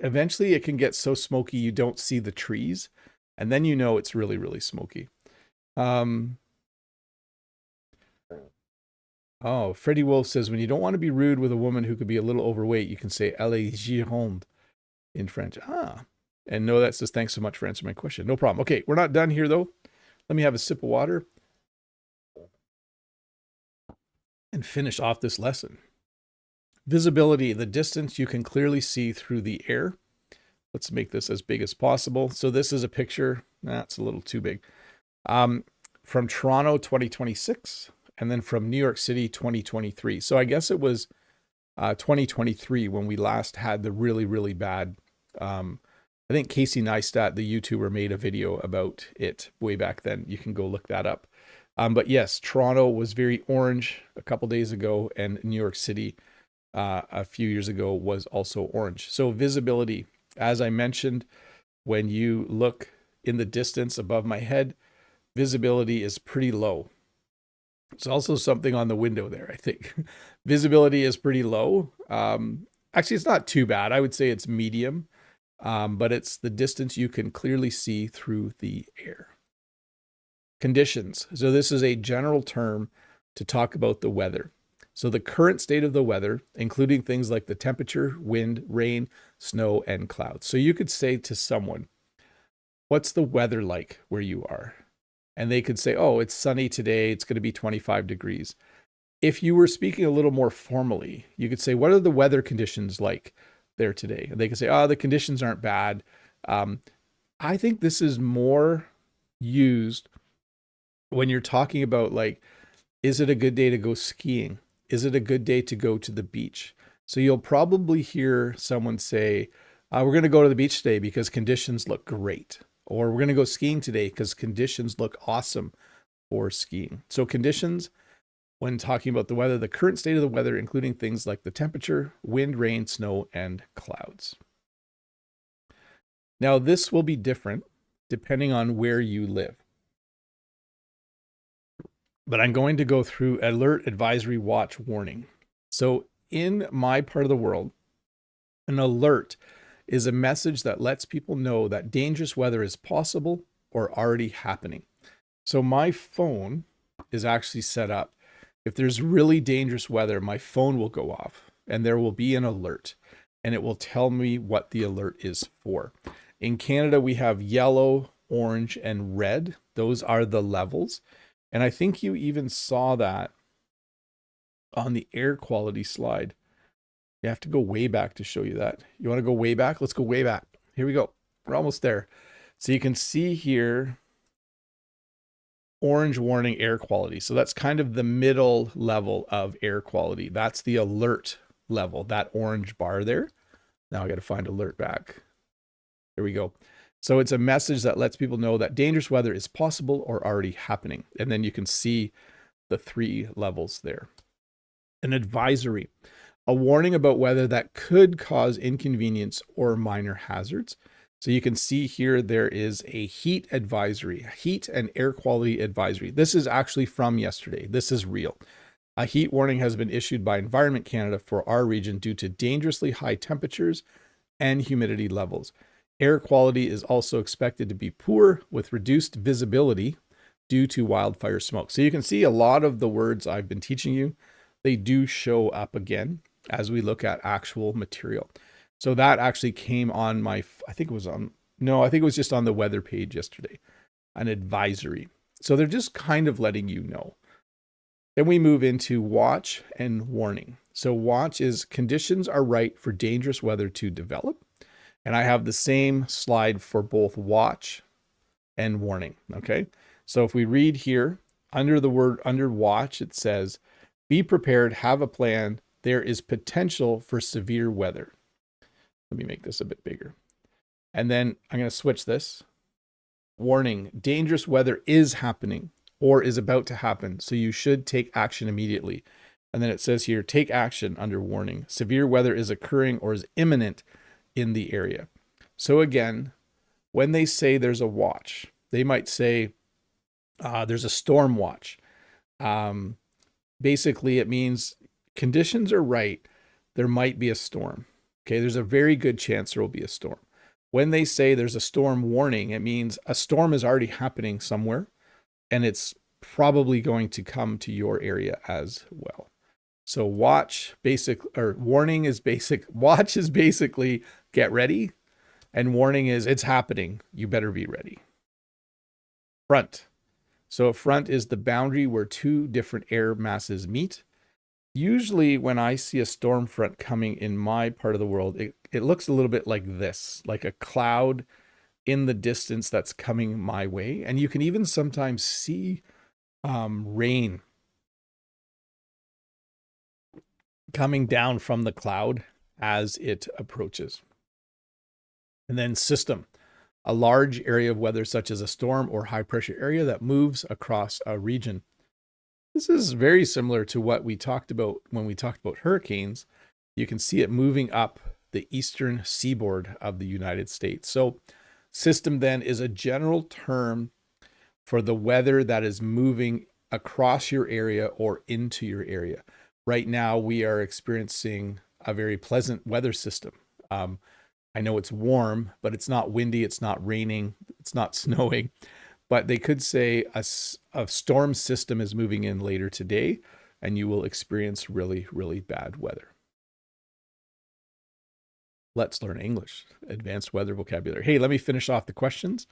Eventually it can get so smoky you don't see the trees, and then you know it's really, really smoky. Oh, Freddie Wolf says, when you don't want to be rude with a woman who could be a little overweight, you can say Elle est gironde in French. Ah, and no, that says, thanks so much for answering my question. No problem. Okay, we're not done here though. Let me have a sip of water and finish off this lesson. Visibility, the distance you can clearly see through the air. Let's make this as big as possible. So this is a picture. That's a little too big. From Toronto 2026, and then from New York City 2023. So I guess it was 2023 when we last had the really, really bad. I think Casey Neistat, the YouTuber, made a video about it way back then. You can go look that up. But yes, Toronto was very orange a couple days ago, and New York City a few years ago was also orange. So visibility, as I mentioned, when you look in the distance above my head, visibility is pretty low. It's also something on the window there, I think. Visibility is pretty low. Actually, it's not too bad. I would say it's medium, but it's the distance you can clearly see through the air. Conditions. So this is a general term to talk about the weather. So the current state of the weather, including things like the temperature, wind, rain, snow, and clouds. So you could say to someone, what's the weather like where you are? And they could say, oh, it's sunny today. It's going to be 25 degrees. If you were speaking a little more formally, you could say, what are the weather conditions like there today? And they could say, oh, the conditions aren't bad. I think this is more used when you're talking about, like, is it a good day to go skiing? Is it a good day to go to the beach? So you'll probably hear someone say, we're going to go to the beach today because conditions look great. Or we're going to go skiing today because conditions look awesome for skiing. So conditions, when talking about the weather, the current state of the weather, including things like the temperature, wind, rain, snow, and clouds. Now, this will be different depending on where you live. But I'm going to go through alert, advisory, watch, warning. So in my part of the world, an alert is a message that lets people know that dangerous weather is possible or already happening. So my phone is actually set up. If there's really dangerous weather, my phone will go off and there will be an alert, and it will tell me what the alert is for. In Canada, we have yellow, orange, and red. Those are the levels. And I think you even saw that on the air quality slide. You have to go way back to show you that. You want to go way back? Let's go way back. Here we go. We're almost there. So you can see here, orange warning air quality. So that's kind of the middle level of air quality. That's the alert level, that orange bar there. Now I got to find alert back. There we go. So it's a message that lets people know that dangerous weather is possible or already happening. And then you can see the 3 levels there. An advisory. A warning about weather that could cause inconvenience or minor hazards. So you can see here there is a heat advisory, heat and air quality advisory. This is actually from yesterday. This is real. A heat warning has been issued by Environment Canada for our region due to dangerously high temperatures and humidity levels. Air quality is also expected to be poor with reduced visibility due to wildfire smoke. So you can see a lot of the words I've been teaching you, they do show up again as we look at actual material. So that actually came on my, I think it was just on the weather page yesterday, an advisory. So they're just kind of letting you know. Then we move into watch and warning. So watch is conditions are right for dangerous weather to develop. And I have the same slide for both watch and warning. Okay. So if we read here under the word under watch, it says, be prepared, have a plan. There is potential for severe weather. Let me make this a bit bigger. And then I'm going to switch this. Warning, dangerous weather is happening or is about to happen. So you should take action immediately. And then it says here, take action under warning. Severe weather is occurring or is imminent in the area. So again, when they say there's a watch, they might say there's a storm watch. Basically, it means conditions are right. There might be a storm. Okay, there's a very good chance there will be a storm. When they say there's a storm warning, it means a storm is already happening somewhere, and it's probably going to come to your area as well. So warning is basic. Watch is basically get ready, and warning is it's happening. You better be ready. Front. So a front is the boundary where two different air masses meet. Usually when I see a storm front coming in my part of the world, it looks a little bit like this, like a cloud in the distance that's coming my way. And you can even sometimes see rain coming down from the cloud as it approaches. And then system, a large area of weather such as a storm or high pressure area that moves across a region. This is very similar to what we talked about when we talked about hurricanes. You can see it moving up the eastern seaboard of the United States. So system then is a general term for the weather that is moving across your area or into your area. Right now, we are experiencing a very pleasant weather system. I know it's warm, but it's not windy, it's not raining, it's not snowing. But they could say a storm system is moving in later today, and you will experience really, really bad weather. Let's learn English, advanced weather vocabulary. Hey, let me finish off the questions.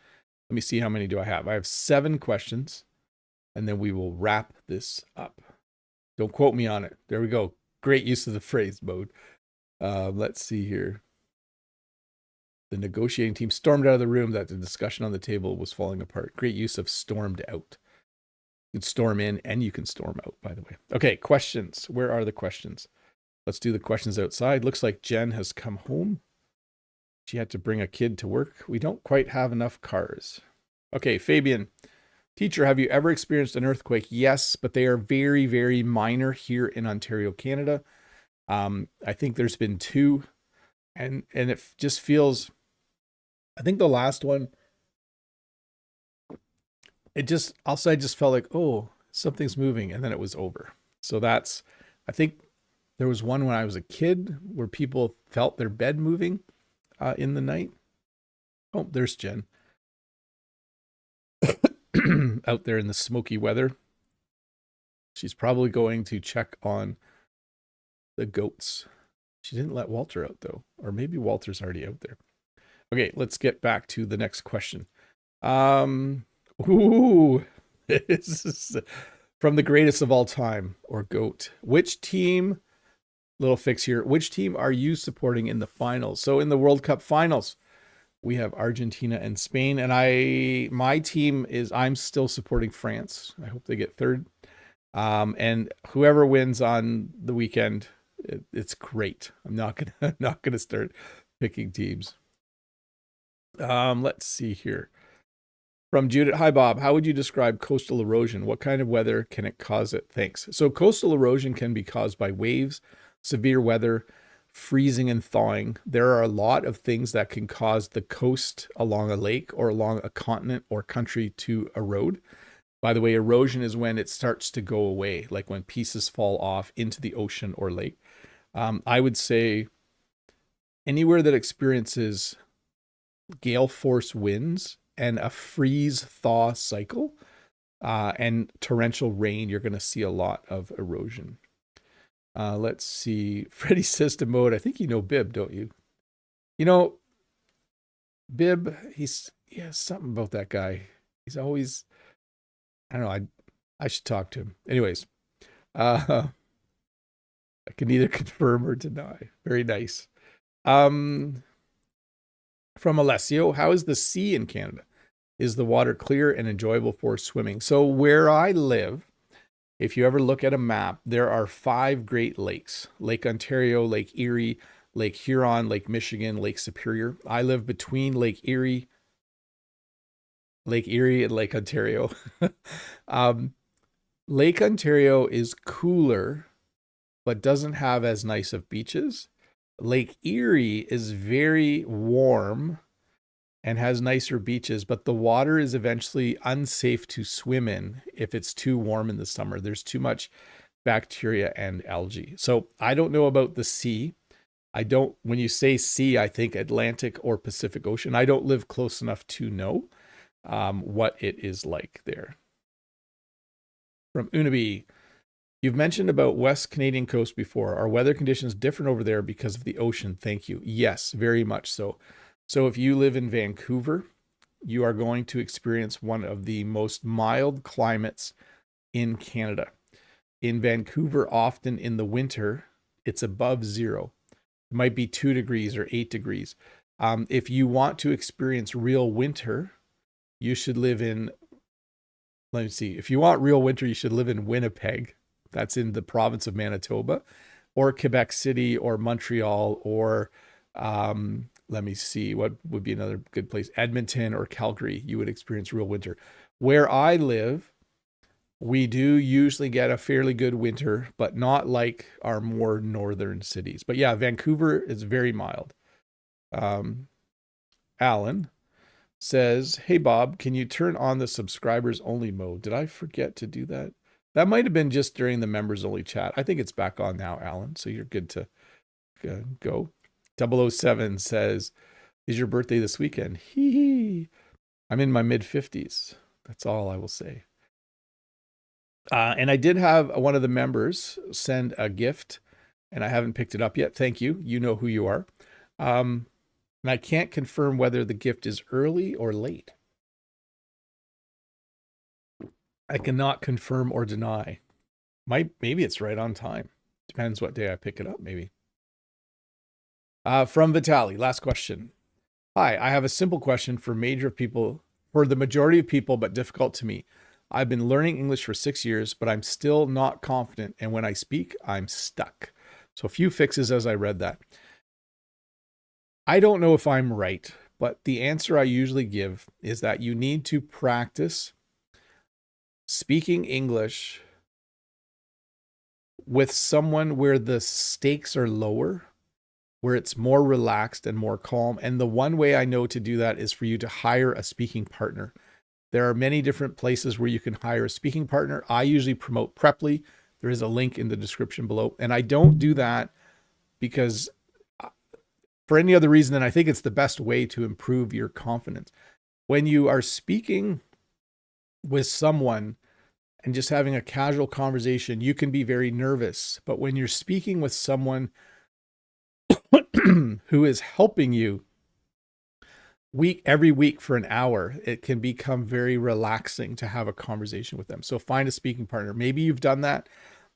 Let me see how many do I have. I have 7 questions, and then we will wrap this up. Don't quote me on it. There we go. Great use of the phrase mode. Let's see here. The negotiating team stormed out of the room that the discussion on the table was falling apart. Great use of stormed out. You can storm in and you can storm out, by the way. Okay, questions. Where are the questions? Let's do the questions outside. Looks like Jen has come home. She had to bring a kid to work. We don't quite have enough cars. Okay, Fabian. Teacher, have you ever experienced an earthquake? Yes, but they are very, very minor here in Ontario, Canada. I think there's been 2, and it just feels, I think the last one, I just felt like, oh, something's moving, and then it was over. So I think there was one when I was a kid where people felt their bed moving in the night. Oh, there's Jen. Out there in the smoky weather. She's probably going to check on the goats. She didn't let Walter out though, or maybe Walter's already out there. Okay, let's get back to the next question. This is from the greatest of all time, or GOAT. Which team, little fix here, which team are you supporting in the finals? So in the World Cup finals, we have Argentina and Spain, and my team is, I'm still supporting France. I hope they get third. And whoever wins on the weekend, it's great. I'm not gonna start picking teams. Let's see here. From Judith, hi Bob, how would you describe coastal erosion? What kind of weather can it cause it? Thanks. So coastal erosion can be caused by waves, severe weather, freezing and thawing. There are a lot of things that can cause the coast along a lake or along a continent or country to erode. By the way, erosion is when it starts to go away, like when pieces fall off into the ocean or lake. I would say anywhere that experiences gale force winds and a freeze thaw cycle and torrential rain, you're going to see a lot of erosion. Let's see. Freddy system mode. I think you know Bib, don't you? You know, Bib, yeah, something about that guy. He's always, I don't know, I should talk to him. Anyways, I can neither confirm or deny. Very nice. From Alessio, how is the sea in Canada? Is the water clear and enjoyable for swimming? So where I live, if you ever look at a map, there are 5 Great Lakes: Lake Ontario, Lake Erie, Lake Huron, Lake Michigan, Lake Superior. I live between Lake Erie and Lake Ontario. Lake Ontario is cooler, but doesn't have as nice of beaches. Lake Erie is very warm and has nicer beaches, but the water is eventually unsafe to swim in if it's too warm in the summer. There's too much bacteria and algae. So I don't know about the sea. I don't, when you say sea, I think Atlantic or Pacific Ocean. I don't live close enough to know what it is like there. From Unabi, you've mentioned about West Canadian coast before. Are weather conditions different over there because of the ocean? Thank you. Yes, very much so. So if you live in Vancouver, you are going to experience one of the most mild climates in Canada. In Vancouver, often in the winter, it's above zero. It might be 2 degrees or 8 degrees. If you want to experience real winter, you should live in, let me see, if you want real winter, you should live in Winnipeg. That's in the province of Manitoba, or Quebec City, or Montreal, or let me see, what would be another good place? Edmonton or Calgary, you would experience real winter. Where I live, we do usually get a fairly good winter, but not like our more northern cities. But yeah, Vancouver is very mild. Alan says, hey, Bob, can you turn on the subscribers only mode? Did I forget to do that? That might have been just during the members only chat. I think it's back on now, Alan. So you're good to go. 007 says, is your birthday this weekend? Hee hee. I'm in my mid 50s. That's all I will say. And I did have one of the members send a gift, and I haven't picked it up yet. Thank you. You know who you are. And I can't confirm whether the gift is early or late. I cannot confirm or deny. Maybe it's right on time. Depends what day I pick it up, maybe. From Vitali, last question. Hi, I have a simple question for the majority of people, but difficult to me. I've been learning English for 6 years, but I'm still not confident. And when I speak, I'm stuck. So a few fixes as I read that. I don't know if I'm right, but the answer I usually give is that you need to practice speaking English with someone where the stakes are lower, where it's more relaxed and more calm. And the one way I know to do that is for you to hire a speaking partner. There are many different places where you can hire a speaking partner. I usually promote Preply. There is a link in the description below. And I don't do that because for any other reason than I think it's the best way to improve your confidence. When you are speaking with someone and just having a casual conversation, you can be very nervous. But when you're speaking with someone who is helping you every week for an hour, it can become very relaxing to have a conversation with them. So find a speaking partner. Maybe you've done that.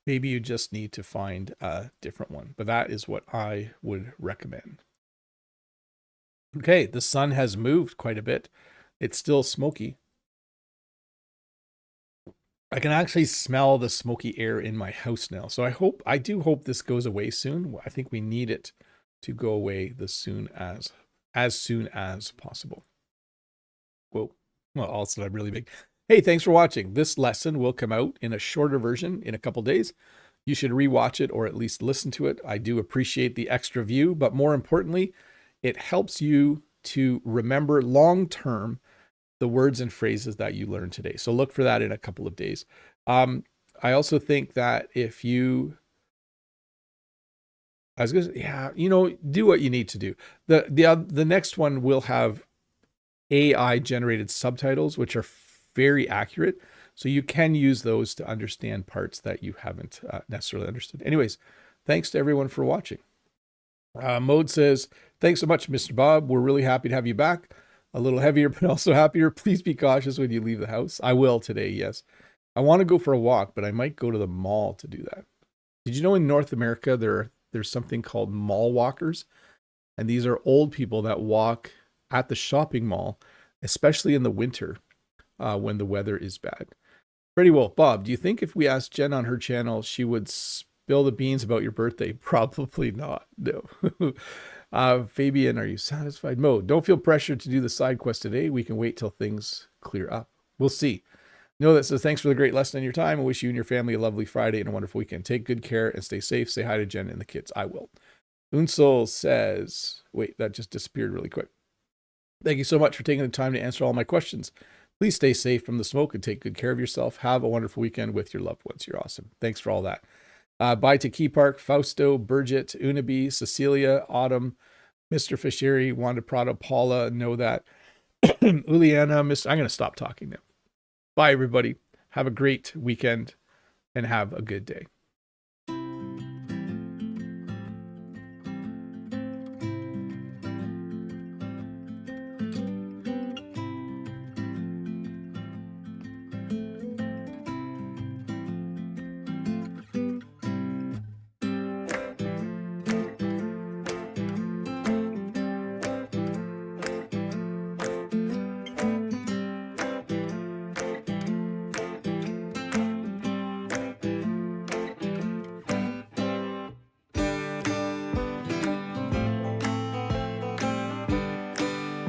Maybe you just need to find a different one. But that is what I would recommend. Okay, the sun has moved quite a bit. It's still smoky. I can actually smell the smoky air in my house now. So I do hope this goes away soon. I think we need it to go away as soon as possible. Whoa. Well, also I'm really big. Hey, thanks for watching. This lesson will come out in a shorter version in a couple days. You should rewatch it or at least listen to it. I do appreciate the extra view, but more importantly, it helps you to remember long-term the words and phrases that you learned today. So look for that in a couple of days. I also think that if you, I was going to say, yeah, do what you need to do. The next one will have AI generated subtitles, which are very accurate. So you can use those to understand parts that you haven't necessarily understood. Anyways, thanks to everyone for watching. Mode says, thanks so much, Mr. Bob. We're really happy to have you back. A little heavier, but also happier. Please be cautious when you leave the house. I will today, yes. I want to go for a walk, but I might go to the mall to do that. Did you know in North America, there's something called mall walkers? And these are old people that walk at the shopping mall, especially in the winter when the weather is bad. Pretty Wolf, Bob, do you think if we asked Jen on her channel, she would spill the beans about your birthday? Probably not, no. Fabian, are you satisfied? Mo, don't feel pressured to do the side quest today. We can wait till things clear up. We'll see. Know that says, thanks for the great lesson and your time. I wish you and your family a lovely Friday and a wonderful weekend. Take good care and stay safe. Say hi to Jen and the kids. I will. Unsol says, wait, that just disappeared really quick. Thank you so much for taking the time to answer all my questions. Please stay safe from the smoke and take good care of yourself. Have a wonderful weekend with your loved ones. You're awesome. Thanks for all that. Bye to Key Park, Fausto, Burgett, Unabi, Cecilia, Autumn, Mr. Fisheri, Wanda Prado, Paula, Know That, Uliana, I'm going to stop talking now. Bye, everybody. Have a great weekend and have a good day.